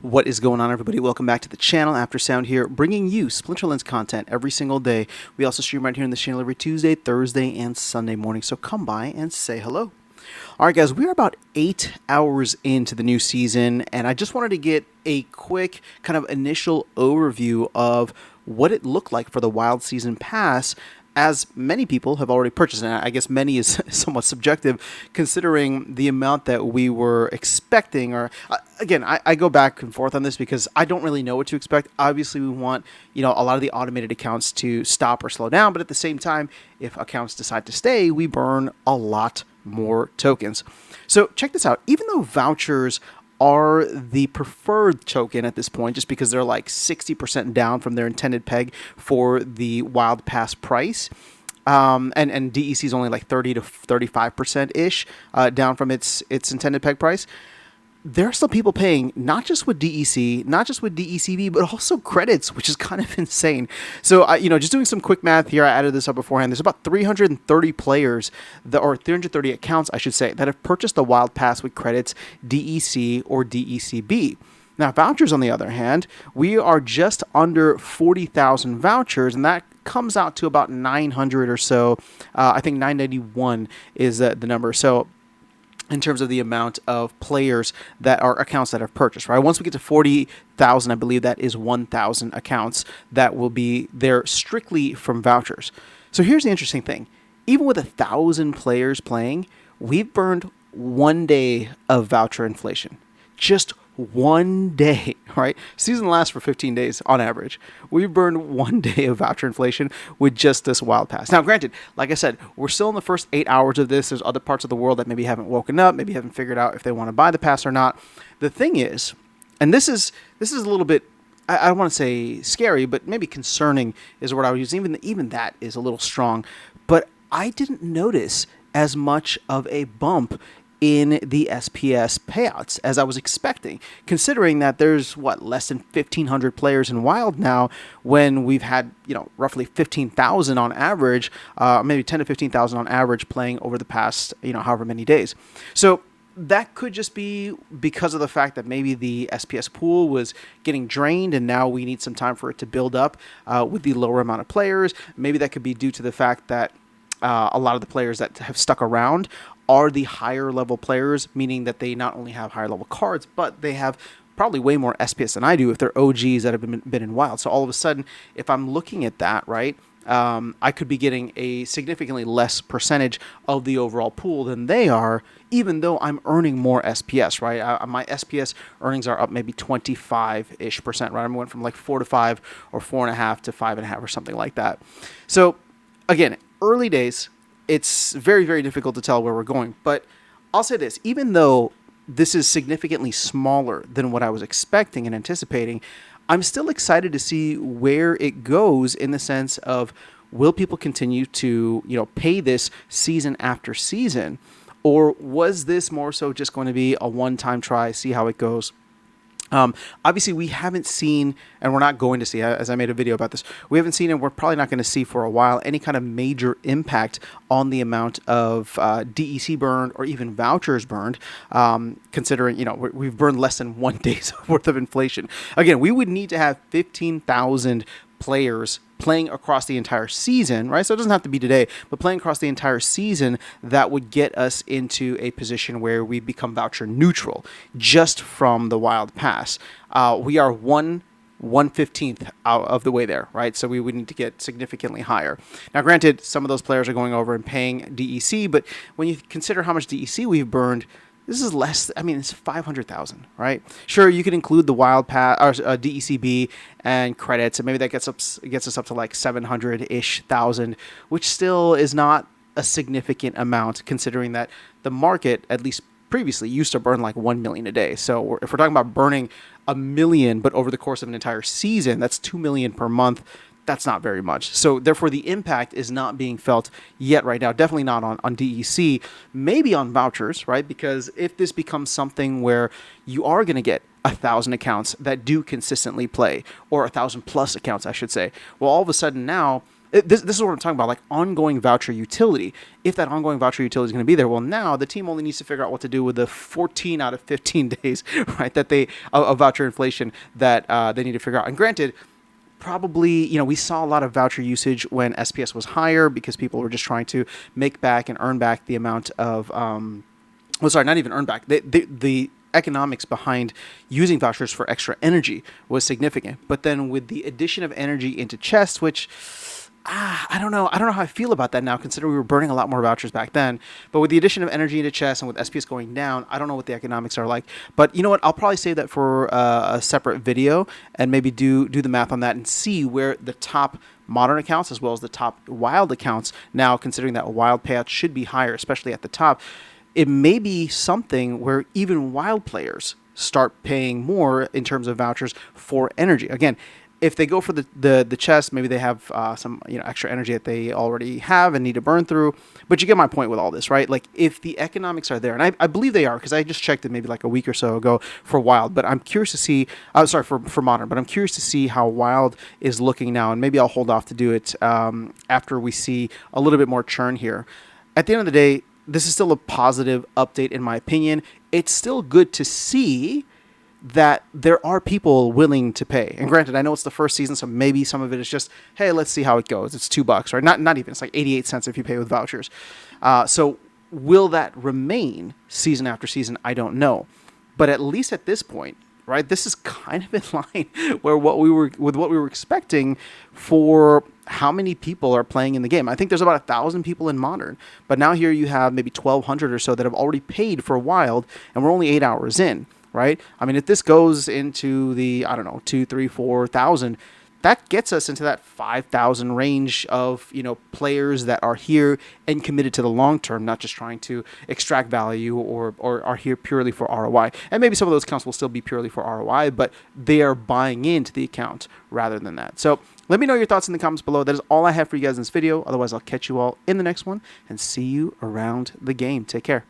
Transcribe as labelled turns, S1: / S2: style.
S1: What is going on, everybody? Welcome back to the channel. Aftersound here, bringing you Splinterlands content every single day. We also stream right here in the channel every Tuesday, Thursday, and Sunday morning, so come by and say hello. All right, guys, we are about 8 hours into the new season, and I just wanted to get a quick kind of initial overview of what it looked like for the Wild Season Pass, as many people have already purchased, and I guess many is somewhat subjective, considering the amount that we were expecting. Or again, I go back and forth on this because I don't really know what to expect. Obviously, we want a lot of the automated accounts to stop or slow down, but at the same time, if accounts decide to stay, we burn a lot more tokens. So check this out. Even though vouchers are the preferred token at this point, just because they're like 60% down from their intended peg for the Wild Pass price. And DEC is only like 30 to 35% ish down from its intended peg price. There are still people paying not just with DEC, not just with DECV, but also credits, which is kind of insane. So, just doing some quick math here, I added this up beforehand. There's about 330 players, or 330 accounts, I should say, that have purchased the Wild Pass with credits, DEC or DECB. Now, vouchers, on the other hand, we are just under 40,000 vouchers, and that comes out to about 900 or so. I think 991 is the number. So, in terms of the amount of players that are accounts that have purchased, right? Once we get to 40,000, I believe that is 1,000 accounts that will be there strictly from vouchers. So here's the interesting thing. Even with 1,000 players playing, we've burned 1 day of voucher inflation. Just 1 day, right? Season lasts for 15 days on average. We've burned 1 day of voucher inflation with just this Wild Pass. Now, granted, like I said, we're still in the first 8 hours of this. There's other parts of the world that maybe haven't woken up, maybe haven't figured out if they want to buy the pass or not. The thing is, and this is a little bit, I don't want to say scary, but maybe concerning is what I would use. Even that is a little strong. But I didn't notice as much of a bump in the SPS payouts as I was expecting, considering that there's less than 1,500 players in Wild now, when we've had roughly 15,000 on average, maybe 10 to 15,000 on average playing over the past however many days. So that could just be because of the fact that maybe the SPS pool was getting drained and now we need some time for it to build up with the lower amount of players. Maybe that could be due to the fact that a lot of the players that have stuck around are the higher level players, meaning that they not only have higher level cards, but they have probably way more SPS than I do if they're OGs that have been in Wild. So all of a sudden, if I'm looking at that, right, I could be getting a significantly less percentage of the overall pool than they are, even though I'm earning more SPS, right? My SPS earnings are up maybe 25-ish%, right? I went from like 4 to 5 or 4.5 to 5.5 or something like that. So again, early days. It's very, very difficult to tell where we're going. But I'll say this, even though this is significantly smaller than what I was expecting and anticipating, I'm still excited to see where it goes, in the sense of, will people continue to, pay this season after season? Or was this more so just going to be a one-time try, see how it goes? Obviously, we haven't seen, and we're not going to see, as I made a video about this, we haven't seen, and we're probably not going to see for a while, any kind of major impact on the amount of DEC burned or even vouchers burned, considering, we've burned less than 1 day's worth of inflation. Again, we would need to have 15,000 players playing across the entire season, right? So it doesn't have to be today, but playing across the entire season, that would get us into a position where we become voucher neutral just from the Wild Pass. We are 1/15th out of the way there, right? So we would need to get significantly higher. Now, granted, some of those players are going over and paying DEC, but when you consider how much DEC we've burned, this is less. I mean, it's 500,000, right? Sure, you could include the Wild Pass or DECB and credits, and maybe that gets us up to like 700-ish thousand, which still is not a significant amount, considering that the market, at least previously, used to burn like 1 million a day. So if we're talking about burning 1 million, but over the course of an entire season, that's 2 million per month. That's not very much. So therefore, the impact is not being felt yet right now. Definitely not on DEC, maybe on vouchers, right? Because if this becomes something where you are going to get 1,000 accounts that do consistently play, or 1,000 plus accounts, I should say, well, all of a sudden now This is what I'm talking about, like ongoing voucher utility. If that ongoing voucher utility is going to be there, well, now the team only needs to figure out what to do with the 14 out of 15 days, right? That they of voucher inflation that they need to figure out. And granted, probably, we saw a lot of voucher usage when SPS was higher because people were just trying to make back and earn back the amount of, well, sorry, not even earn back. The economics behind using vouchers for extra energy was significant. But then with the addition of energy into chests, which I don't know. I don't know how I feel about that now, considering we were burning a lot more vouchers back then. But with the addition of energy into chess and with SPS going down, I don't know what the economics are like. But you know what? I'll probably save that for a separate video and maybe do the math on that and see where the top modern accounts as well as the top wild accounts now, considering that wild payouts should be higher, especially at the top. It may be something where even wild players start paying more in terms of vouchers for energy. Again, if they go for the chest, maybe they have some extra energy that they already have and need to burn through. But you get my point with all this, right? Like if the economics are there, and I believe they are, because I just checked it maybe like a week or so ago for Wild. But I'm curious to see, for Modern. But I'm curious to see how Wild is looking now, and maybe I'll hold off to do it after we see a little bit more churn here. At the end of the day, this is still a positive update in my opinion. It's still good to see that there are people willing to pay. And granted, I know it's the first season, so maybe some of it is just, hey, let's see how it goes. It's $2, right? Not even. It's like 88 cents if you pay with vouchers. So will that remain season after season? I don't know. But at least at this point, right, this is kind of in line with what we were expecting for how many people are playing in the game. I think there's about 1,000 people in Modern, but now here you have maybe 1,200 or so that have already paid for Wild, and we're only 8 hours in. Right? I mean, if this goes into the, 2, 3, 4,000, that gets us into that 5,000 range of, players that are here and committed to the long term, not just trying to extract value or are here purely for ROI. And maybe some of those accounts will still be purely for ROI, but they are buying into the account rather than that. So let me know your thoughts in the comments below. That is all I have for you guys in this video. Otherwise, I'll catch you all in the next one and see you around the game. Take care.